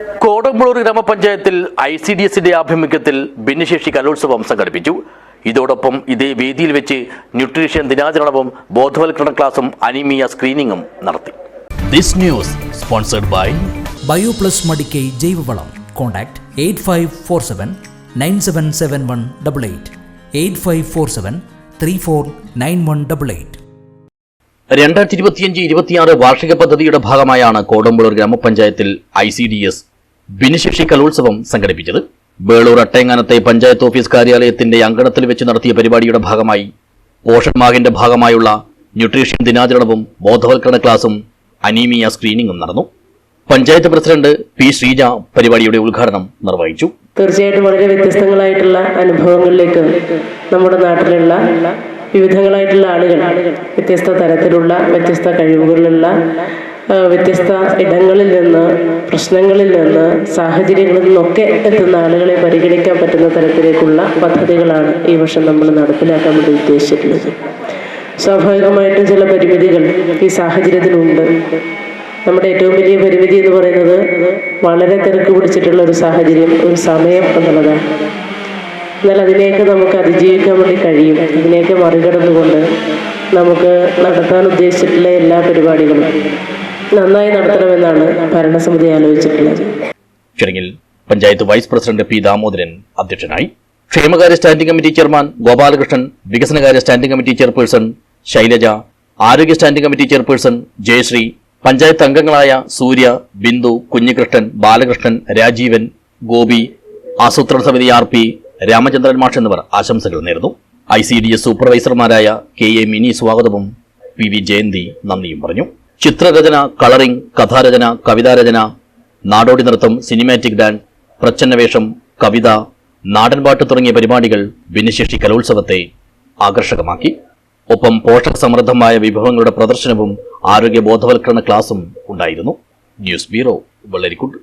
കോടമ്പളൂർ ഗ്രാമപഞ്ചായത്തിൽ ICDSന്റെ ആഭിമുഖ്യത്തിൽ ഭിന്നശേഷി കലോത്സവം സംഘടിപ്പിച്ചു. ഇതോടൊപ്പം ഇതേ വേദിയിൽ വെച്ച് ന്യൂട്രീഷൻ ദിനാചരണവും ബോധവൽക്കരണ ക്ലാസും അനീമിയ സ്ക്രീനിംഗും നടത്തി. This news sponsored by Bioplus Madikai ജൈവവളം. കോൺടാക്ട് 8547977188 8547349188. 2025-26 വാർഷിക പദ്ധതിയുടെ ഭാഗമായാണ് കോടമ്പളൂർ ഗ്രാമപഞ്ചായത്തിൽ ICDS ഭിന്നശേഷി കലോത്സവം സംഘടിപ്പിച്ചത്. ബേളൂർ അട്ടേങ്ങാനത്തെ പഞ്ചായത്ത് ഓഫീസ് കാര്യാലയത്തിന്റെ അങ്കണത്തിൽ വെച്ച് നടത്തിയ പരിപാടിയുടെ ഭാഗമായി പോഷൺ മാഹിന്റെ ഭാഗമായുള്ള ന്യൂട്രീഷൻ ദിനാചരണവും ബോധവൽക്കരണ ക്ലാസും അനീമിയ സ്ക്രീനിംഗും നടന്നു. Panchayat president P. ശ്രീജ പരിപാടിയുടെ ഉദ്ഘാടനം നിർവഹിച്ചു. തീർച്ചയായിട്ടും വളരെ വ്യത്യസ്തങ്ങളായിട്ടുള്ള അനുഭവങ്ങളിലേക്ക് നമ്മുടെ നാട്ടിലുള്ള വിവിധങ്ങളായിട്ടുള്ള ആളുകൾ വ്യത്യസ്ത തരത്തിലുള്ള വ്യത്യസ്ത കഴിവുകളുള്ള വ്യത്യസ്ത ഇടങ്ങളിൽ നിന്ന് പ്രശ്നങ്ങളിൽ നിന്ന് സാഹചര്യങ്ങളിൽ നിന്നൊക്കെ എത്തുന്ന ആളുകളെ പരിഗണിക്കാൻ പറ്റുന്ന തരത്തിലേക്കുള്ള പദ്ധതികളാണ് ഈ വർഷം നമ്മൾ നടപ്പിലാക്കാൻ വേണ്ടി ഉദ്ദേശിച്ചിട്ടുള്ളത്. സ്വാഭാവികമായിട്ടും ചില പരിമിതികൾ ഈ സാഹചര്യത്തിലുണ്ട്. നമ്മുടെ ഏറ്റവും വലിയ പരിമിതി എന്ന് പറയുന്നത് വളരെ തിരക്ക് പിടിച്ചിട്ടുള്ള ഒരു സാഹചര്യം, ഒരു സമയം എന്നുള്ളതാണ്. എന്നാൽ അതിനെയൊക്കെ നമുക്ക് അതിജീവിക്കാൻ വേണ്ടി കഴിയും. ഇതിനെയൊക്കെ മറികടന്നുകൊണ്ട് നമുക്ക് നടത്താൻ ഉദ്ദേശിച്ചിട്ടുള്ള എല്ലാ പരിപാടികളും നന്നായി നടത്തണമെന്നാണ് ഭരണസമിതി ആലോചിച്ചിട്ടുള്ളത്. ചടങ്ങിൽ panchayat vice president P. Damodaran അധ്യക്ഷനായി. ക്ഷേമകാര്യ സ്റ്റാൻഡിംഗ് കമ്മിറ്റി ചെയർമാൻ ഗോപാലകൃഷ്ണൻ, വികസനകാര്യ സ്റ്റാൻഡിംഗ് കമ്മിറ്റി ചെയർപേഴ്സൺ ശൈലജ, ആരോഗ്യ standing committee chairperson Jayashree, panchayat അംഗങ്ങളായ സൂര്യ, ബിന്ദു, കുഞ്ഞികൃഷ്ണൻ, ബാലകൃഷ്ണൻ, രാജീവൻ, ഗോപി, ആസൂത്രണ സമിതി RP രാമചന്ദ്രൻ മാഷ് എന്നിവർ ആശംസകൾ നേർന്നു. ICDS സൂപ്പർവൈസർമാരായ KA മിനി സ്വാഗതവും PV ജയന്തി നന്ദിയും പറഞ്ഞു. ചിത്രരചന, കളറിംഗ്, കഥാരചന, കവിതാരചന, നാടോടി നൃത്തം, സിനിമാറ്റിക് ഡാൻസ്, പ്രച്ഛന്നവേഷം, കവിത, നാടൻപാട്ട് തുടങ്ങിയ പരിപാടികൾ ഭിന്നശേഷി കലോത്സവത്തെ ആകർഷകമാക്കി. ഒപ്പം പോഷക സമൃദ്ധമായ വിഭവങ്ങളുടെ പ്രദർശനവും ആരോഗ്യ ബോധവൽക്കരണ ക്ലാസും ഉണ്ടായിരുന്നു. News bureau, Vellarikundu.